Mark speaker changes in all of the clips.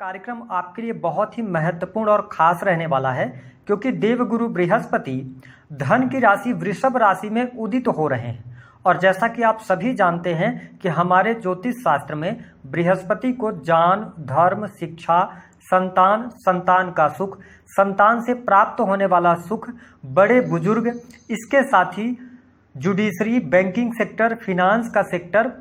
Speaker 1: कार्यक्रम आपके लिए बहुत ही महत्वपूर्ण और खास रहने वाला है, क्योंकि देवगुरु बृहस्पति धन की राशि वृषभ राशि में उदित हो रहे हैं। और जैसा कि आप सभी जानते हैं कि हमारे ज्योतिष शास्त्र में बृहस्पति को ज्ञान, धर्म, शिक्षा, संतान, संतान का सुख, संतान से प्राप्त होने वाला सुख, बड़े बुजुर्ग, इसके साथ ही जुडिशरी, बैंकिंग सेक्टर, फिनांस का सेक्टर,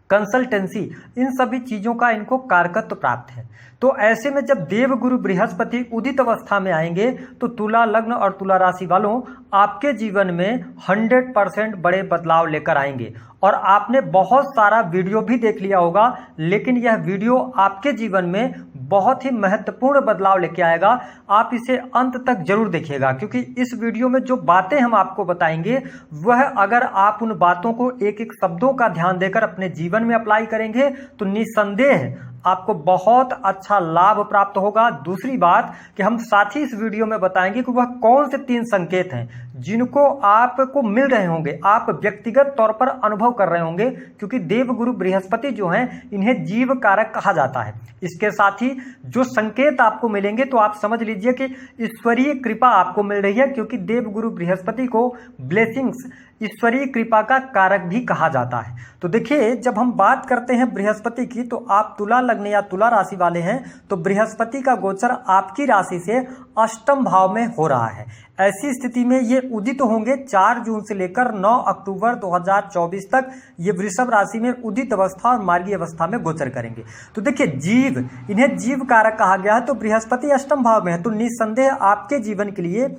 Speaker 1: कंसल्टेंसी, इन सभी चीज़ों का इनको कारकत्व प्राप्त है। तो ऐसे में जब देवगुरु बृहस्पति उदित अवस्था में आएंगे तो तुला लग्न और तुला राशि वालों आपके जीवन में 100% बड़े बदलाव लेकर आएंगे। और आपने बहुत सारा वीडियो भी देख लिया होगा, लेकिन यह वीडियो आपके जीवन में बहुत ही महत्वपूर्ण बदलाव लेके आएगा। आप इसे अंत तक जरूर देखिएगा, क्योंकि इस वीडियो में जो बातें हम आपको बताएंगे वह अगर आप उन बातों को एक एक शब्दों का ध्यान देकर अपने जीवन में अप्लाई करेंगे तो निस्संदेह आपको बहुत अच्छा लाभ प्राप्त होगा। दूसरी बात कि हम साथ ही इस वीडियो में बताएंगे कि वह कौन से 3 संकेत हैं जिनको आपको मिल रहे होंगे, आप व्यक्तिगत तौर पर अनुभव कर रहे होंगे, क्योंकि देवगुरु बृहस्पति जो हैं इन्हें जीव कारक कहा जाता है। इसके साथ ही जो संकेत आपको मिलेंगे तो आप समझ लीजिए कि ईश्वरीय कृपा आपको मिल रही है, क्योंकि देवगुरु बृहस्पति को ब्लेसिंग्स, ईश्वरीय कृपा का कारक भी कहा जाता है। तो देखिए, जब हम बात करते हैं बृहस्पति की, तो आप तुला लग्न या तुला राशि वाले हैं तो बृहस्पति का गोचर आपकी राशि से अष्टम भाव में हो रहा है। ऐसी स्थिति में ये उदित होंगे 4 जून से लेकर 9 अक्टूबर 2024 तक ये वृषभ राशि में उदित अवस्था और मार्गी अवस्था में गोचर करेंगे। तो देखिए, जीव, इन्हें जीव कारक कहा गया है, तो बृहस्पति अष्टम भाव में है, तो निस्संदेह आपके जीवन के लिए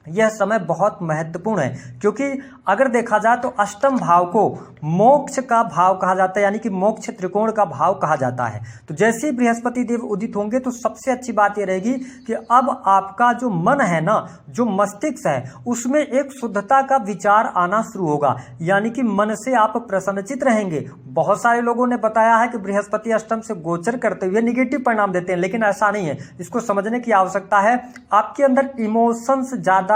Speaker 1: यह समय बहुत महत्वपूर्ण है। क्योंकि अगर देखा जाए तो अष्टम भाव को मोक्ष का भाव कहा जाता है, यानी कि मोक्ष त्रिकोण का भाव कहा जाता है। तो जैसे ही बृहस्पति देव उदित होंगे तो सबसे अच्छी बात यह रहेगी कि अब आपका जो मन है ना, जो मस्तिष्क है, उसमें एक शुद्धता का विचार आना शुरू होगा, यानी कि मन से आप प्रसन्नचित रहेंगे। बहुत सारे लोगों ने बताया है कि बृहस्पति अष्टम से गोचर करते हुए निगेटिव परिणाम देते हैं, लेकिन ऐसा नहीं है। इसको समझने की आवश्यकता है। आपके अंदर इमोशंस ज्यादा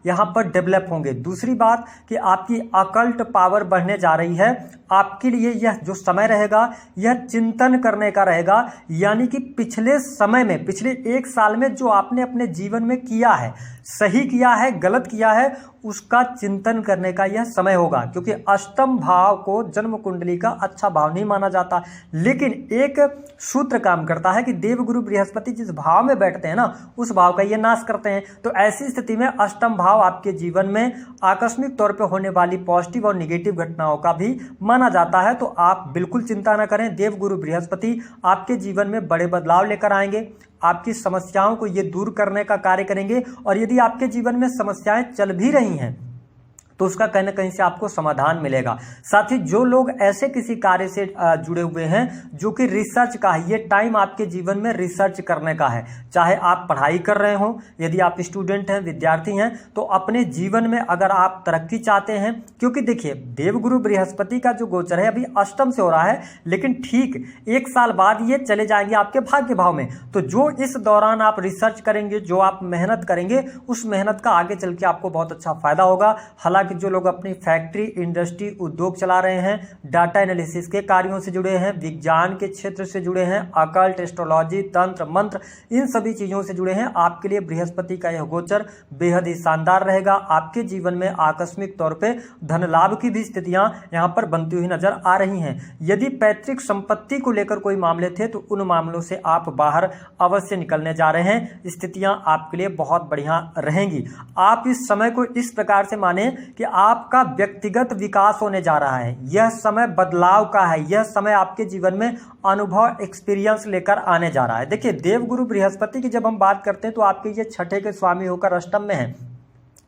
Speaker 1: यहां पर डेवलप होंगे। दूसरी बात कि आपकी अकल्ट पावर बढ़ने जा रही है। आपके लिए यह जो समय रहेगा यह चिंतन करने का रहेगा, यानी कि पिछले समय में, पिछले 1 साल में जो आपने अपने जीवन में किया है, सही किया है, गलत किया है, उसका चिंतन करने का यह समय होगा। क्योंकि अष्टम भाव को जन्म कुंडली का अच्छा भाव नहीं माना जाता, लेकिन एक सूत्र काम करता है कि देवगुरु बृहस्पति जिस भाव में बैठते हैं ना, उस भाव का ये नाश करते हैं। तो ऐसी स्थिति में अष्टम भाव आपके जीवन में आकस्मिक तौर पर होने वाली पॉजिटिव और निगेटिव घटनाओं का भी माना जाता है। तो आप बिल्कुल चिंता न करें, देवगुरु बृहस्पति आपके जीवन में बड़े बदलाव लेकर आएंगे, आपकी समस्याओं को ये दूर करने का कार्य करेंगे। और यदि आपके जीवन में समस्याएं चल भी रही हैं तो उसका कहीं ना कहीं से आपको समाधान मिलेगा। साथ ही जो लोग ऐसे किसी कार्य से जुड़े हुए हैं जो कि रिसर्च का है, ये टाइम आपके जीवन में रिसर्च करने का है। चाहे आप पढ़ाई कर रहे हो, यदि आप स्टूडेंट हैं, विद्यार्थी हैं, तो अपने जीवन में अगर आप तरक्की चाहते हैं, क्योंकि देखिए देवगुरु बृहस्पति का जो गोचर है अभी अष्टम से हो रहा है, लेकिन ठीक 1 साल बाद ये चले जाएंगे आपके भाग्य भाव में। तो जो इस दौरान आप रिसर्च करेंगे, जो आप मेहनत करेंगे, उस मेहनत का आगे चल के आपको बहुत अच्छा फायदा होगा। हालांकि कि जो लोग अपनी फैक्ट्री, इंडस्ट्री, उद्योग चला रहे हैं, डाटा एनालिसिस के कार्यों से जुड़े हैं, विज्ञान के क्षेत्र से जुड़े हैं, अकल्ट, एस्ट्रोलॉजी, तंत्र, मंत्र, इन सभी चीजों से जुड़े हैं, आपके लिए बृहस्पति का यह गोचर बेहद ही शानदार रहेगा। आपके जीवन में आकस्मिक तौर पे धन लाभ की भी स्थितियां यहां पर बनती हुई नजर आ रही हैं। यदि पैतृक संपत्ति को लेकर कोई मामले थे तो उन मामलों से आप बाहर अवश्य निकलने जा रहे हैं। स्थितियां आपके लिए बहुत बढ़िया रहेंगी। आप इस समय को इस प्रकार से माने कि आपका व्यक्तिगत विकास होने जा रहा है। यह समय बदलाव का है, यह समय आपके जीवन में अनुभव, एक्सपीरियंस लेकर आने जा रहा है। देखिए, देवगुरु बृहस्पति की जब हम बात करते हैं तो आपके ये 6ठे के स्वामी होकर अष्टम में है,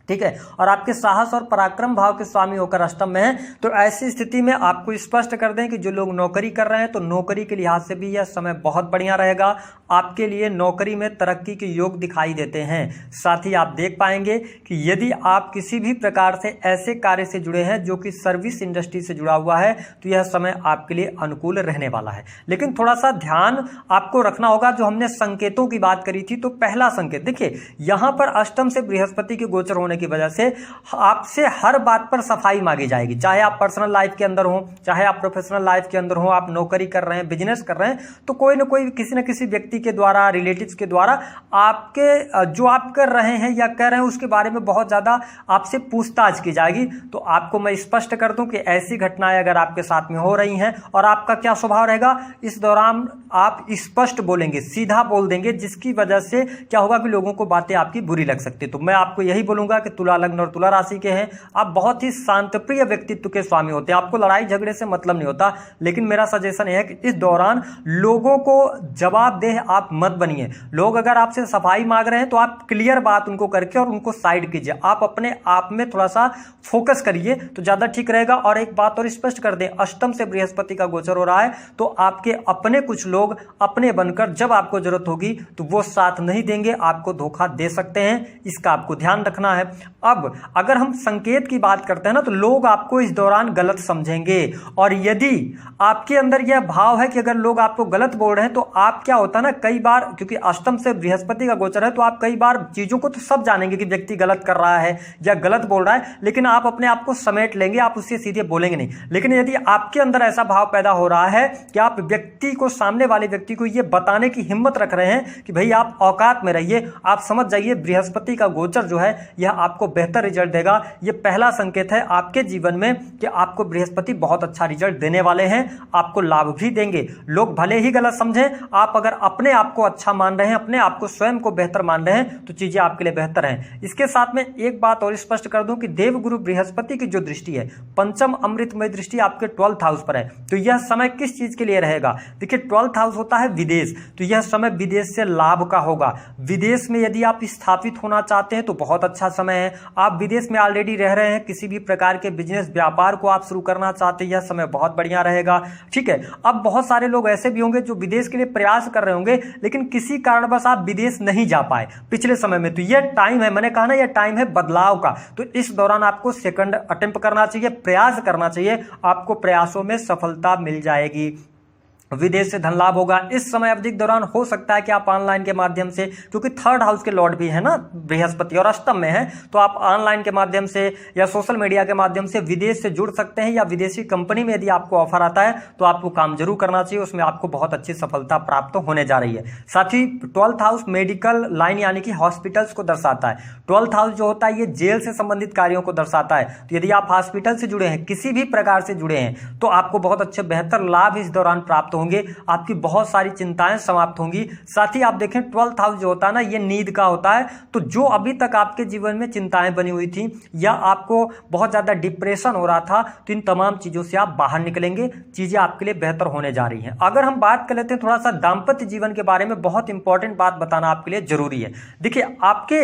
Speaker 1: ठीक है, और आपके साहस और पराक्रम भाव के स्वामी होकर अष्टम में है। तो ऐसी स्थिति में आपको स्पष्ट कर दें कि जो लोग नौकरी कर रहे हैं तो नौकरी के लिहाज से भी यह समय बहुत बढ़िया रहेगा। आपके लिए नौकरी में तरक्की के योग दिखाई देते हैं। साथ ही आप देख पाएंगे कि यदि आप किसी भी प्रकार से ऐसे कार्य से जुड़े हैं जो कि सर्विस इंडस्ट्री से जुड़ा हुआ है तो यह समय आपके लिए अनुकूल रहने वाला है। लेकिन थोड़ा सा ध्यान आपको रखना होगा। जो हमने संकेतों की बात करी थी, तो पहला संकेत देखिए, यहां पर अष्टम से बृहस्पति के गोचर होने की वजह से आपसे हर बात पर सफाई मांगी जाएगी। चाहे आप पर्सनल लाइफ के अंदर हो, चाहे आप प्रोफेशनल लाइफ के अंदर हो, आप नौकरी कर रहे हैं, बिजनेस कर रहे हैं, तो कोई ना कोई किसी न किसी व्यक्ति के द्वारा, रिलेटिव्स के द्वारा आपके जो आप कर रहे हैं या कर रहे हैं उसके बारे में बहुत ज़्यादा आपसे पूछताछ की जाएगी। तो आपको मैं स्पष्ट कर दूं कि ऐसी घटनाएं अगर आपके साथ में हो रही हैं और आपका क्या स्वभाव रहेगा, इस दौरान आप स्पष्ट बोलेंगे, सीधा बोल देंगे, जिसकी वजह से क्या होगा कि लोगों को बातें आपकी बुरी लग सकती है। तो मैं आपको यही बोलूंगा कि तुला लग्न और तुला राशि के हैं, आप बहुत ही शांतप्रिय व्यक्तित्व के स्वामी होते हैं, आपको लड़ाई झगड़े से मतलब नहीं होता। लेकिन मेरा सजेशन है कि इस दौरान लोगों को जवाबदेह आप मत बनिए। लोग अगर आपसे सफाई मांग रहे हैं तो आप क्लियर बात उनको करके और उनको साइड कीजिए, आप अपने आप में थोड़ा सा फोकस करिए तो ज्यादा ठीक रहेगा। और एक बात और स्पष्ट कर दें, अष्टम से बृहस्पति का गोचर हो रहा है, तो आपके अपने कुछ लोग अपने बनकर जब आपको जरूरत होगी तो वो साथ नहीं देंगे, आपको धोखा दे सकते हैं, इसका आपको ध्यान रखना है। अब अगर हम संकेत की बात करते हैं ना, तो लोग आपको इस दौरान गलत समझेंगे, और यदि आपके अंदर यह भाव है कि अगर लोग आपको गलत बोल रहे हैं तो आप क्या होता है ना, कई बार क्योंकि अष्टम से बृहस्पति का गोचर है तो आप कई बार चीजों को तो सब जानेंगे कि व्यक्ति गलत कर रहा है या गलत बोल रहा है, लेकिन आप अपने आप को समेट लेंगे, आप उससे सीधे बोलेंगे नहीं। लेकिन यदि आपके अंदर ऐसा भाव पैदा हो रहा है कि आप व्यक्ति को, सामने वाले व्यक्ति को यह बताने की हिम्मत रख रहे हैं कि भाई आप औकात में रहिए, आप समझ जाइए बृहस्पति का गोचर जो है यह आपको बेहतर रिजल्ट देगा। यह पहला संकेत है आपके जीवन में कि आपको बृहस्पति बहुत अच्छा रिजल्ट देने वाले हैं, आपको लाभ भी देंगे। लोग भले ही गलत समझें, आप अगर अपने आप को अच्छा मान रहे हैं, अपने आप को स्वयं को बेहतर मान रहे हैं तो चीजें आपके लिए बेहतर हैं। इसके साथ में एक बात और स्पष्ट कर दूं कि देवगुरु बृहस्पति की जो दृष्टि है, पंचम अमृतमय दृष्टि आपके 12th हाउस पर है, तो यह समय किस चीज के लिए रहेगा? देखिए 12th हाउस होता है विदेश, तो यह समय विदेश से लाभ का होगा। विदेश में यदि आप स्थापित होना चाहते हैं तो बहुत अच्छा समय है। आप विदेश में ऑलरेडी रह रहे हैं, किसी भी प्रकार के बिजनेस व्यापार को आप शुरू करना चाहते हैं, यह समय बहुत बढ़िया रहेगा। ठीक है, अब बहुत सारे लोग ऐसे भी होंगे जो विदेश के लिए प्रयास कर रहे होंगे लेकिन किसी कारणवश आप विदेश नहीं जा पाए पिछले समय में, तो यह टाइम है, मैंने कहा ना, यह टाइम है बदलाव का। तो इस दौरान आपको सेकंड अटेम्प्ट करना चाहिए, प्रयास करना चाहिए, आपको प्रयासों में सफलता मिल जाएगी, विदेश से धन लाभ होगा। इस समय अवधि के दौरान हो सकता है कि आप ऑनलाइन के माध्यम से, क्योंकि 3rd हाउस के लॉर्ड भी है ना बृहस्पति और अष्टम में है, तो आप ऑनलाइन के माध्यम से या सोशल मीडिया के माध्यम से विदेश से जुड़ सकते हैं, या विदेशी कंपनी में यदि आपको ऑफर आता है तो आपको काम जरूर करना चाहिए, उसमें आपको बहुत अच्छी सफलता प्राप्त होने जा रही है। साथ ही 12th हाउस मेडिकल लाइन यानी कि हॉस्पिटल्स को दर्शाता है। 12th हाउस जो होता है ये जेल से संबंधित कार्यों को दर्शाता है, तो यदि आप हॉस्पिटल से जुड़े हैं, किसी भी प्रकार से जुड़े हैं, तो आपको बहुत अच्छे बेहतर लाभ इस दौरान प्राप्त होंगे, आपकी बहुत सारी चिंताएं समाप्त होंगी। साथ ही आप देखें 12th हाउस जो होता है ना, ये नींद का होता है, तो जो अभी तक आपके जीवन में चिंताएं बनी हुई थी या आपको बहुत ज्यादा डिप्रेशन हो रहा था, तो इन तमाम चीजों से आप बाहर निकलेंगे, चीजें आपके लिए बेहतर होने जा रही हैं। अगर हम बात कर लेते हैं थोड़ा सा दाम्पत्य जीवन के बारे में, बहुत इंपॉर्टेंट बात बताना आपके लिए जरूरी है। देखिए आपके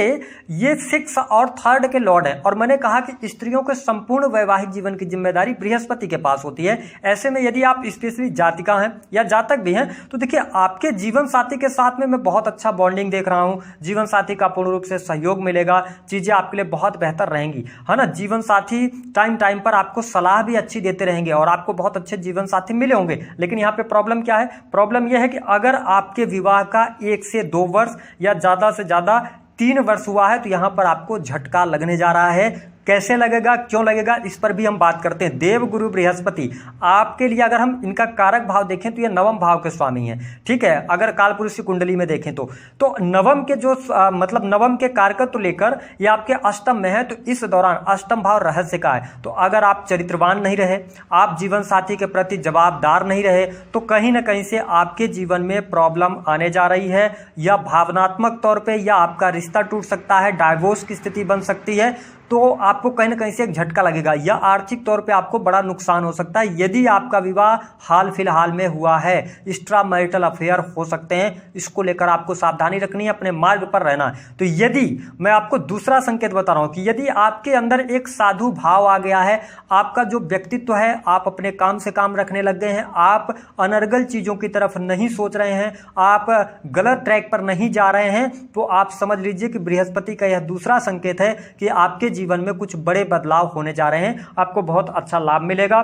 Speaker 1: ये 6 और 3rd के लॉर्ड है, और मैंने कहा कि स्त्रियों के संपूर्ण वैवाहिक जीवन की जिम्मेदारी बृहस्पति के पास होती है। ऐसे में यदि आप स्पेशली जातिका हैं या जातक भी हैं, तो देखिए आपके जीवन साथी के साथ में मैं बहुत अच्छा बॉन्डिंग देख रहा हूं, जीवन साथी का पूर्ण रूप से सहयोग मिलेगा, चीजें आपके लिए बहुत बेहतर रहेंगी, है ना। जीवन साथी टाइम टाइम पर आपको सलाह भी अच्छी देते रहेंगे और आपको बहुत अच्छे जीवन साथी मिले होंगे। लेकिन यहाँ पे प्रॉब्लम क्या है? प्रॉब्लम यह है कि अगर आपके विवाह का 1 से 2 वर्ष या ज्यादा से ज्यादा 3 वर्ष हुआ है, तो यहां पर आपको झटका लगने जा रहा है। कैसे लगेगा, क्यों लगेगा, इस पर भी हम बात करते हैं। देव गुरु बृहस्पति आपके लिए, अगर हम इनका कारक भाव देखें तो ये नवम भाव के स्वामी हैं, ठीक है। अगर कालपुरुष की कुंडली में देखें तो नवम के जो मतलब नवम के कारकत्व लेकर ये आपके अष्टम में है, तो इस दौरान अष्टम भाव रहस्य का है। तो अगर आप चरित्रवान नहीं रहे, आप जीवन साथी के प्रति जवाबदार नहीं रहे, तो कहीं ना कहीं से आपके जीवन में प्रॉब्लम आने जा रही है, या भावनात्मक तौर पे या आपका रिश्ता टूट सकता है, डाइवोर्स की स्थिति बन सकती है, तो आपको कहीं ना कहीं से एक झटका लगेगा, या आर्थिक तौर पे आपको बड़ा नुकसान हो सकता है। यदि आपका विवाह हाल फिलहाल में हुआ है, एक्स्ट्रा मैरिटल अफेयर हो सकते हैं, इसको लेकर आपको सावधानी रखनी है, अपने मार्ग पर रहना है। तो यदि मैं आपको दूसरा संकेत बता रहा हूं कि यदि आपके अंदर एक साधु भाव आ गया है, आपका जो व्यक्तित्व है, आप अपने काम से काम रखने लग गए हैं, आप अनर्गल चीजों की तरफ नहीं सोच रहे हैं, आप गलत ट्रैक पर नहीं जा रहे हैं, तो आप समझ लीजिए कि बृहस्पति का यह दूसरा संकेत है कि आपके जीवन में कुछ बड़े बदलाव होने जा रहे हैं, आपको बहुत अच्छा लाभ मिलेगा।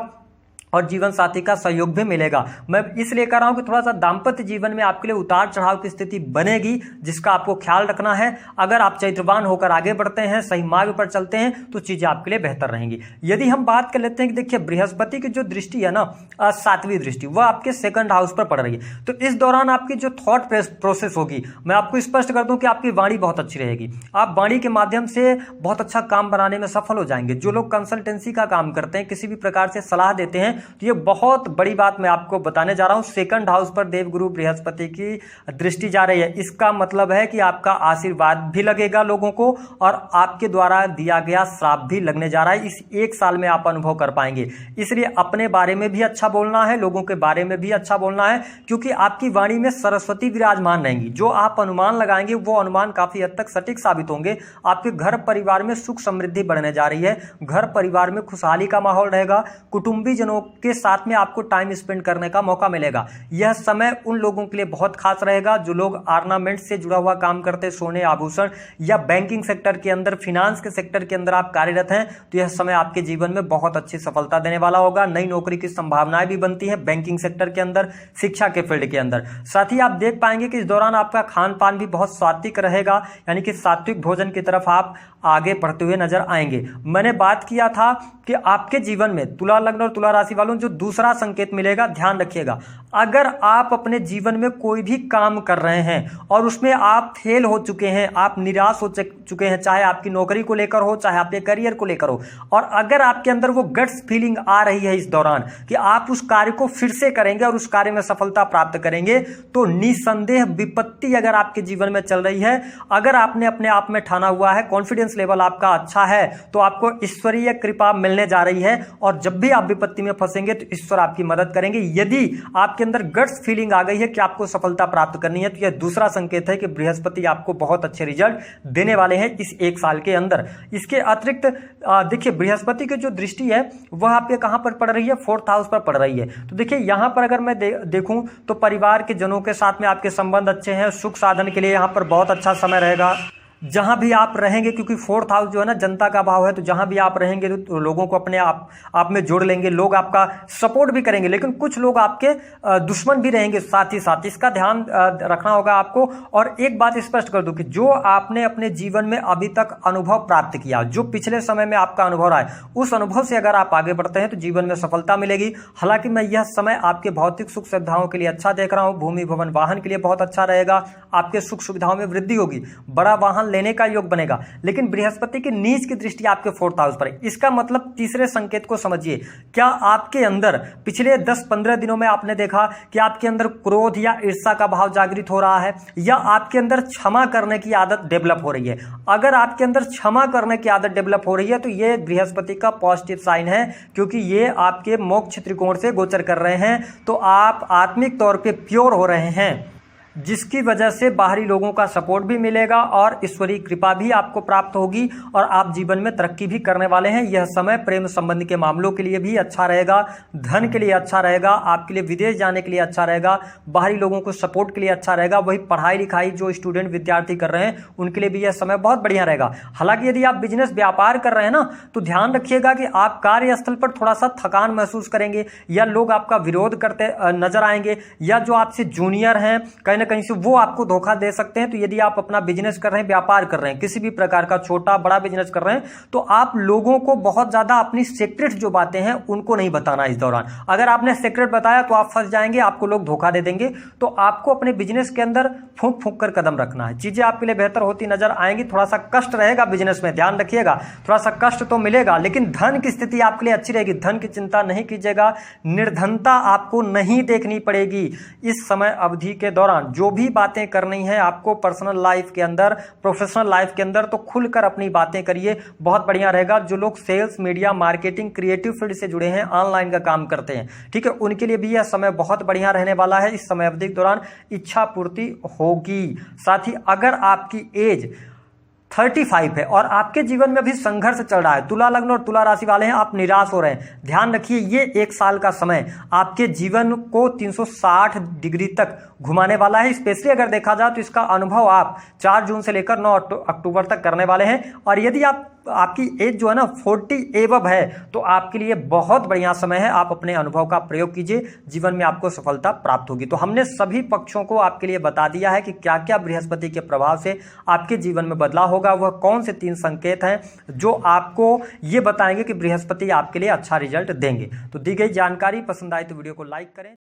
Speaker 1: और जीवन साथी का सहयोग भी मिलेगा। मैं इसलिए कह रहा हूं कि थोड़ा सा दाम्पत्य जीवन में आपके लिए उतार चढ़ाव की स्थिति बनेगी, जिसका आपको ख्याल रखना है। अगर आप चैत्रवान होकर आगे बढ़ते हैं, सही मार्ग पर चलते हैं, तो चीजें आपके लिए बेहतर रहेंगी। यदि हम बात कर लेते हैं कि देखिए बृहस्पति की जो दृष्टि है ना, 7वीं दृष्टि, वह आपके 2nd हाउस पर पड़ रही है। तो इस दौरान आपकी जो थॉट प्रोसेस होगी, मैं आपको स्पष्ट कर दूं कि आपकी वाणी बहुत अच्छी रहेगी। आप वाणी के माध्यम से बहुत अच्छा काम बनाने में सफल हो जाएंगे। जो लोग कंसल्टेंसी का काम करते हैं, किसी भी प्रकार से सलाह देते हैं, तो ये बहुत बड़ी बात मैं आपको बताने जा रहा हूं। 2nd हाउस पर देवगुरु बृहस्पति की दृष्टि जा रही है। इसका मतलब है कि आपका आशीर्वाद भी लगेगा लोगों को, और आपके द्वारा दिया गया श्राप भी लगने जा रहा है। इस 1 साल में आप अनुभव कर पाएंगे। इसलिए अपने बारे में भी अच्छा बोलना है, लोगों के बारे में भी अच्छा बोलना है, क्योंकि आपकी वाणी में सरस्वती विराजमान रहेंगी। जो आप अनुमान लगाएंगे वो अनुमान काफी हद तक सटीक साबित होंगे। आपके घर परिवार में सुख समृद्धि बढ़ने जा रही है। घर परिवार में खुशहाली का माहौल रहेगा। कुटुंबी जनों के साथ में आपको टाइम स्पेंड करने का मौका मिलेगा। यह समय उन लोगों के लिए बहुत खास रहेगा जो लोग ऑर्नामेंट से जुड़ा हुआ काम करते, सोने आभूषण या बैंकिंग सेक्टर के अंदर, फिनांस के सेक्टर के अंदर आप कार्यरत हैं, तो यह समय आपके जीवन में बहुत अच्छी सफलता देने वाला होगा। नई नौकरी की संभावनाएं भी बनती है बैंकिंग सेक्टर के अंदर, शिक्षा के फील्ड के अंदर। साथ ही आप देख पाएंगे कि इस दौरान आपका खान पान भी बहुत सात्विक रहेगा, यानी कि सात्विक भोजन की तरफ आप आगे बढ़ते हुए नजर आएंगे। मैंने बात किया था कि आपके जीवन में तुला लग्न और तुला राशि वालों जो दूसरा संकेत मिलेगा, ध्यान रखिएगा। अगर आप अपने जीवन में कोई भी काम कर रहे हैं और उसमें आप फेल हो चुके हैं, आप निराश हो चुके हैं, चाहे आपकी नौकरी को लेकर हो, चाहे आपके करियर को लेकर हो, और अगर आपके अंदर वो गट्स फीलिंग आ रही है इस दौरान कि आप उस कार्य को फिर से करेंगे और उस कार्य में सफलता प्राप्त करेंगे, तो निसंदेह विपत्ति अगर आपके जीवन में चल रही है, अगर आपने अपने आप में ठाना हुआ है, कॉन्फिडेंस लेवल आपका अच्छा है, तो आपको ईश्वरीय कृपा मिलने जा रही है। और जब भी आप विपत्ति में फंसेंगे तो ईश्वर आपकी मदद करेंगे। यदि आपके अंदर गट्स फीलिंग आ गई है कि आपको सफलता प्राप्त करनी है, तो यह दूसरा संकेत है कि बृहस्पति आपको बहुत अच्छे रिजल्ट देने वाले हैं इस 1 साल के अंदर। इसके अतिरिक्त देखिए बृहस्पति की जो दृष्टि है वह आपके कहां पर पड़ रही है, 4th हाउस पर पड़ रही है। तो देखिए यहां पर अगर मैं देखूं तो परिवार के जनों के साथ में आपके संबंध अच्छे हैं। सुख साधन के लिए यहां पर बहुत अच्छा समय रहेगा। जहां भी आप रहेंगे, क्योंकि 4th हाउस जो है ना जनता का भाव है, तो जहां भी आप रहेंगे तो लोगों को अपने आप में जोड़ लेंगे। लोग आपका सपोर्ट भी करेंगे, लेकिन कुछ लोग आपके दुश्मन भी रहेंगे साथ ही साथ। इसका ध्यान रखना होगा आपको। और एक बात स्पष्ट कर दूं कि जो आपने अपने जीवन में अभी तक अनुभव प्राप्त किया, जो पिछले समय में आपका अनुभव रहा है, उस अनुभव से अगर आप आगे बढ़ते हैं तो जीवन में सफलता मिलेगी। हालांकि मैं यह समय आपके भौतिक सुख सुविधाओं के लिए अच्छा देख रहा हूं। भूमि भवन वाहन के लिए बहुत अच्छा रहेगा। आपके सुख सुविधाओं में वृद्धि होगी, बड़ा वाहन लेने का योग बनेगा। लेकिन बृहस्पति की नीच की दृष्टि आपके 4th हाउस पर है। इसका मतलब तीसरे संकेत को समझिए। क्या आपके अंदर पिछले 10-15 दिनों में आपने देखा कि आपके अंदर क्रोध या ईर्ष्या का भाव जागृत हो रहा है, या आपके अंदर क्षमा करने की आदत डेवलप हो रही है? अगर आपके अंदर क्षमा करने की आदत डेवलप हो रही है तो यह बृहस्पति का पॉजिटिव साइन है, क्योंकि ये आपके मोक्ष त्रिकोण से गोचर कर रहे हैं। तो आप आत्मिक तौर पे प्योर हो रहे हैं, जिसकी वजह से बाहरी लोगों का सपोर्ट भी मिलेगा और ईश्वरीय कृपा भी आपको प्राप्त होगी और आप जीवन में तरक्की भी करने वाले हैं। यह समय प्रेम संबंध के मामलों के लिए भी अच्छा रहेगा, धन के लिए अच्छा रहेगा, आपके लिए विदेश जाने के लिए अच्छा रहेगा, बाहरी लोगों को सपोर्ट के लिए अच्छा रहेगा। वही पढ़ाई लिखाई जो स्टूडेंट विद्यार्थी कर रहे हैं उनके लिए भी यह समय बहुत बढ़िया रहेगा। हालांकि यदि आप बिजनेस व्यापार कर रहे हैं ना, तो ध्यान रखिएगा कि आप कार्यस्थल पर थोड़ा सा थकान महसूस करेंगे, या लोग आपका विरोध करते नजर आएंगे, या जो आपसे जूनियर हैं कहीं से वो आपको धोखा दे सकते हैं। तो यदि आप अपना बिजनेस कर रहे हैं, व्यापार कर रहे हैं, किसी भी प्रकार का छोटा बड़ा बिजनेस कर रहे हैं, तो आप लोगों को बहुत ज्यादा अपनी सीक्रेट जो बातें हैं उनको नहीं बताना इस दौरान। अगर आपने सीक्रेट बताया तो आप फंस जाएंगे, आपको लोग धोखा दे देंगे। तो आपको अपने बिजनेस के अंदर फूंक फूंक कर कदम रखना है। चीजें आपके लिए बेहतर होती नजर आएंगी। थोड़ा सा कष्ट रहेगा बिजनेस में, ध्यान रखिएगा, थोड़ा सा कष्ट तो मिलेगा, लेकिन धन की स्थिति आपके लिए अच्छी रहेगी। धन की चिंता नहीं कीजिएगा, निर्धनता आपको नहीं देखनी पड़ेगी इस समय अवधि के दौरान। जो भी बातें करनी है आपको पर्सनल लाइफ के अंदर, प्रोफेशनल लाइफ के अंदर, तो खुलकर अपनी बातें करिए, बहुत बढ़िया रहेगा। जो लोग sales, media, marketing, creative field से जुड़े हैं, ऑनलाइन का काम करते हैं, ठीक है, उनके लिए भी यह समय बहुत बढ़िया रहने वाला है। इस समय अवधि के दौरान इच्छा पूर्ति होगी। साथ ही अगर आपकी एज 35 है और आपके जीवन में भी संघर्ष चल रहा है, तुला लग्न और तुला राशि वाले हैं, आप निराश हो रहे हैं, ध्यान रखिए ये 1 साल का समय आपके जीवन को 360 डिग्री तक घुमाने वाला है। स्पेशली अगर देखा जाए तो इसका अनुभव आप 4 जून से लेकर 9 अक्टूबर तक करने वाले हैं। और यदि आप आपकी एज जो है ना 40 एबव है, तो आपके लिए बहुत बढ़िया समय है। आप अपने अनुभव का प्रयोग कीजिए, जीवन में आपको सफलता प्राप्त होगी। तो हमने सभी पक्षों को आपके लिए बता दिया है कि क्या क्या बृहस्पति के प्रभाव से आपके जीवन में बदलाव होगा। वह कौन से 3 संकेत हैं जो आपको ये बताएंगे कि बृहस्पति आपके लिए अच्छा रिजल्ट देंगे। तो दी गई जानकारी पसंद आए तो वीडियो को लाइक करें।